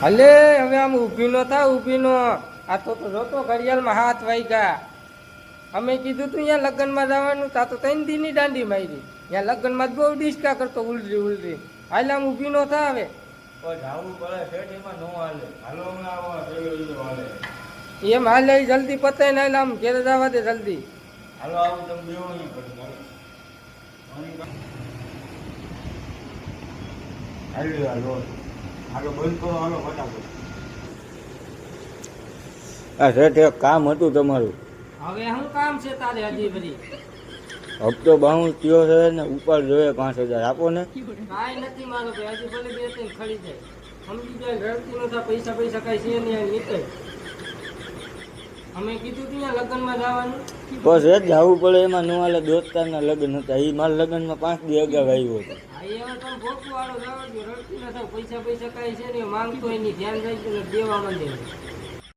હલે હવે આમ ઊભી નો થા ઊભી નો. આ તો જોતો ઘડિયાળમાં 7 વાગ્યા. અમે કીધું તું અહીંયા લગ્નમાં જવાનું તા તો 3 દીની દાંડી મારી. ત્યાં લગ્નમાં બહુ ડિસ્કા કરતો ઉલરી ઉલરી. હાલ આમ ઊભી નો થા હવે. જાવું પડે શેઠ એમાં નો હાલે. હાલો હમણાં આવો હાલે. એમ હાલે જલ્દી પતાય ને આમ ઘેર જવા દે જલ્દી. હાલો આવું તમે બેવો નહીં પડે. હાલો હાલો બંધ કરો હાલો ફટાફટ. આ શેઠ એક કામ હતું તમારું. હવે શું કામ છે તારે હજી બધી? હપ્તો બાઉન્સ થયો છે ને ઉપર જોઈએ 5000 આપો ને. કાંઈ નથી મારો ભાઈ, હજી ભલે 2-3 ખડી જાય. સમજી જાય રડતી નતા પૈસા પૈસા કાંઈ છે નહીં નીકળે. અમે કીધું તું અહીંયા લગ્નમાં જવાનું. બસ એ જ જવું પડે એમાં નો હાલે. દોસ્તારના લગ્ન હતા એ મારા લગ્નમાં 5 દી અગાઉ આવ્યો હતો. હા એમાં તમે ભોગવું વાળો જવા દો, રડતી નતા પૈસા પૈસા કાંઈ છે નહીં માંગતો એની ધ્યાન રાખજો ને દેવા માંડે.